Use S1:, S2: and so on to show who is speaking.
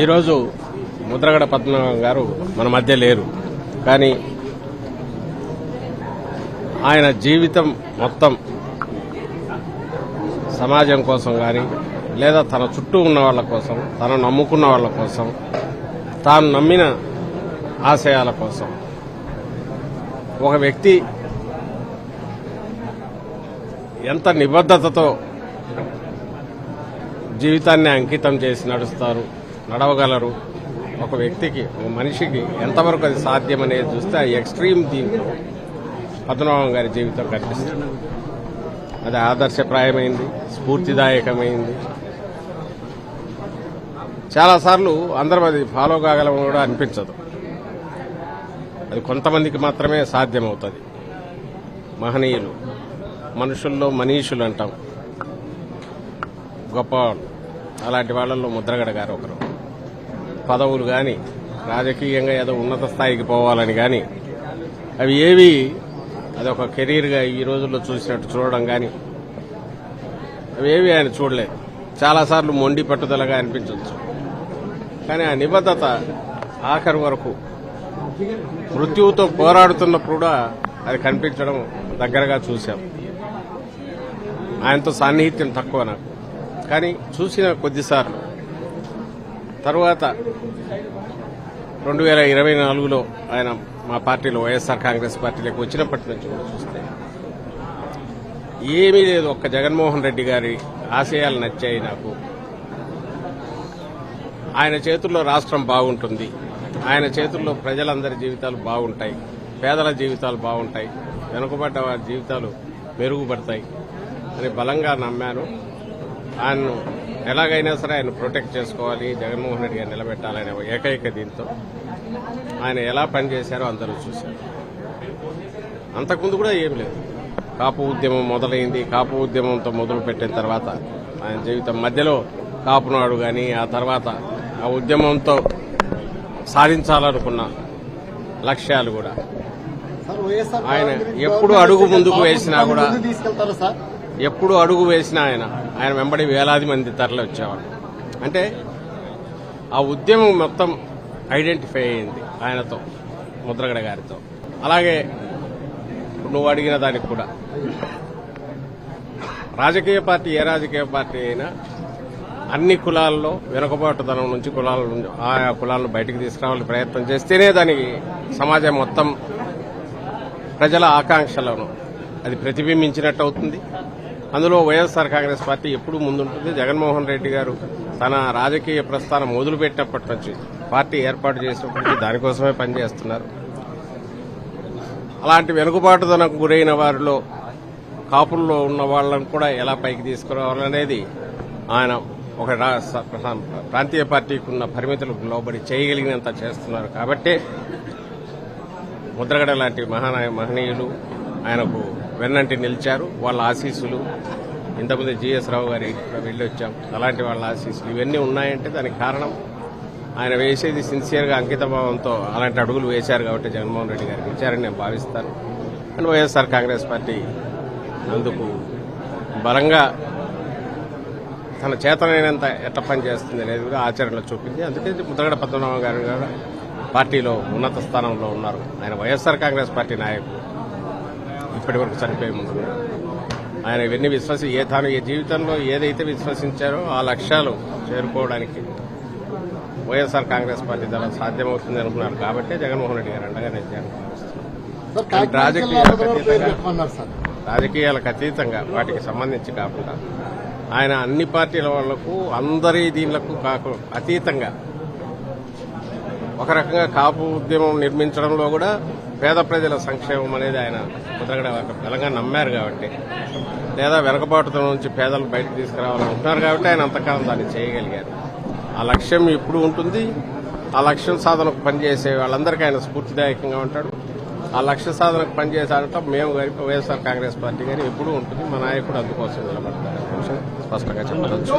S1: ఈరోజు ముద్రగడ పద్మనాభం గారు మన మధ్య లేరు. కానీ ఆయన జీవితం మొత్తం సమాజం కోసం కానీ లేదా తన చుట్టూ ఉన్న వాళ్ళ కోసం, తను నమ్ముకున్న వాళ్ళ కోసం, తాను నమ్మిన ఆశయాల కోసం ఒక వ్యక్తి ఎంత నిబద్ధతతో జీవితాన్ని అంకితం చేసి నడవగలరు, ఒక వ్యక్తికి, ఒక మనిషికి ఎంతవరకు అది సాధ్యమనేది చూస్తే ఆ ఎక్స్ట్రీమ్ దీంట్లో పద్మనాభం గారి జీవితం కనిపిస్తుంది. అది ఆదర్శప్రాయమైంది, స్ఫూర్తిదాయకమైంది. చాలాసార్లు అందరం అది ఫాలో కాగలమని కూడా అనిపించదు. అది కొంతమందికి మాత్రమే సాధ్యమవుతుంది. మహనీయులు, మనుషుల్లో మనీషులు అంటాం, గొప్పవాళ్ళు. అలాంటి వాళ్ళల్లో ముద్రగడ గారు ఒకరు. పదవులు కానీ, రాజకీయంగా ఏదో ఉన్నత స్థాయికి పోవాలని కానీ అవి ఏవి అదొక కెరీర్గా ఈ రోజుల్లో చూసినట్టు చూడడం కానీ అవేవి ఆయన చూడలేదు. చాలాసార్లు మొండి పట్టుదలగా అనిపించవచ్చు. కానీ ఆ నిబద్ధత ఆఖరి వరకు మృత్యువుతో పోరాడుతున్నప్పుడు కూడా అది కనిపించడం దగ్గరగా చూశాం. ఆయనతో సాన్నిహిత్యం తక్కువ నాకు, కానీ చూసిన కొద్దిసార్లు. తరువాత 2024లో ఆయన మా పార్టీలో వైఎస్ఆర్ కాంగ్రెస్ పార్టీలోకి వచ్చినప్పటి నుంచి కూడా చూస్తే ఏమీ లేదు. ఒక్క జగన్మోహన్ రెడ్డి గారి ఆశయాలు నచ్చాయి నాకు. ఆయన చేతుల్లో రాష్ట్రం బాగుంటుంది, ఆయన చేతుల్లో ప్రజలందరి జీవితాలు బాగుంటాయి, పేదల జీవితాలు బాగుంటాయి, వెనుకబడ్డ వారి జీవితాలు మెరుగుపడతాయి అని బలంగా నమ్మాను. ఆయన్ను ఎలాగైనా సరే ఆయన ప్రొటెక్ట్ చేసుకోవాలి, జగన్మోహన్ రెడ్డి గారు నిలబెట్టాలనే ఏకైక దీంతో ఆయన ఎలా పనిచేశారో అందరూ చూశారు. అంతకుముందు కూడా ఏం లేదు. కాపు ఉద్యమం మొదలైంది. కాపు ఉద్యమంతో మొదలుపెట్టిన తర్వాత ఆయన జీవితం మధ్యలో కాపునాడు కానీ, ఆ తర్వాత ఆ ఉద్యమంతో సాధించాలనుకున్న లక్ష్యాలు కూడా ఆయన ఎప్పుడు అడుగు ముందుకు వేసినా కూడా, ఎప్పుడు అడుగు వేసినా ఆయన వెంబడి వేలాది మంది తరలి వచ్చేవాళ్ళు. అంటే ఆ ఉద్యమం మొత్తం ఐడెంటిఫై అయింది ఆయనతో, ముద్రగడ గారితో. అలాగే నువ్వు అడిగిన దానికి కూడా రాజకీయ పార్టీ, ఏ రాజకీయ పార్టీ అయినా అన్ని కులాల్లో వెనుకబాటుతనం నుంచి ఆయా కులాలను బయటికి తీసుకురావాలని ప్రయత్నం చేస్తేనే దానికి సమాజం మొత్తం ప్రజల ఆకాంక్షలను అది ప్రతిబింబించినట్టు అవుతుంది. అందులో వైఎస్ఆర్ కాంగ్రెస్ పార్టీ ఎప్పుడూ ముందుంటుంది. జగన్మోహన్ రెడ్డి గారు తన రాజకీయ ప్రస్థానం మొదలుపెట్టినప్పటి నుంచి, పార్టీ ఏర్పాటు చేసినప్పటి నుంచి దానికోసమే పనిచేస్తున్నారు. అలాంటి వెనుకబాటుతనకు గురైన వారిలో కాపుల్లో ఉన్న వాళ్ళను కూడా ఎలా పైకి తీసుకురావాలనేది ఆయన ఒక ప్రాంతీయ పార్టీకి ఉన్న పరిమితులకు లోబడి చేయగలిగినంత చేస్తున్నారు. కాబట్టే ముద్రగడ లాంటి మహనీయులు ఆయనకు వెన్నంటి నిలిచారు. వాళ్ళ ఆశీస్సులు, ఇంతకుముందు జీఎస్ రావు గారి వెళ్ళి వచ్చాం, అలాంటి వాళ్ళ ఆశీస్సులు ఇవన్నీ ఉన్నాయంటే దానికి కారణం ఆయన వేసేది సిన్సియర్గా, అంకితభావంతో అలాంటి అడుగులు వేశారు. కాబట్టి జగన్మోహన్ రెడ్డి గారికి ఇచ్చారని నేను భావిస్తాను. అండ్ వైఎస్ఆర్ కాంగ్రెస్ పార్టీ అందుకు బలంగా తన చేతనైనంత ఎట్లా పనిచేస్తుంది అనేది కూడా ఆచరణలో చూపింది. అందుకే ముద్రగడ పద్మనాభం గారు కూడా పార్టీలో ఉన్నత స్థానంలో ఉన్నారు. ఆయన వైఎస్ఆర్ కాంగ్రెస్ పార్టీ నాయకుడు ఇప్పటి వరకు చనిపోయే ముందు. ఆయన ఇవన్నీ తాను ఈ జీవితంలో ఏదైతే విశ్వసించారో ఆ లక్ష్యాలు చేరుకోవడానికి వైఎస్ఆర్ కాంగ్రెస్ పార్టీ ద్వారా సాధ్యమవుతుంది అనుకున్నారు. కాబట్టి జగన్మోహన్ రెడ్డి గారు అండగా నిలిచారు. రాజకీయాలకు అతీతంగా, వాటికి సంబంధించి కాకుండా ఆయన అన్ని పార్టీల వాళ్లకు, అందరి దీనిలకు అతీతంగా ఒక రకంగా కాపు ఉద్యమం నిర్మించడంలో కూడా పేద ప్రజల సంక్షేమం అనేది ఆయన ముద్రగడ బలంగా నమ్మారు. కాబట్టి లేదా వెనకబాటుతనం నుంచి పేదలు బయటకు తీసుకురావాలనుకుంటున్నారు. కాబట్టి ఆయన అంతకాలం దాన్ని చేయగలిగారు. ఆ లక్ష్యం ఇప్పుడు ఉంటుంది. ఆ లక్ష్యం సాధనకు పనిచేసే వాళ్ళందరికీ ఆయన స్ఫూర్తిదాయకంగా ఉంటాడు. ఆ లక్ష్య సాధనకు పనిచేసాడంటే మేము గారి వైఎస్ఆర్ కాంగ్రెస్ పార్టీ గారి ఎప్పుడూ ఉంటుంది. మా నాయకుడు అందుకోసం నిలబడతారు. స్పష్టంగా చెప్పవచ్చు.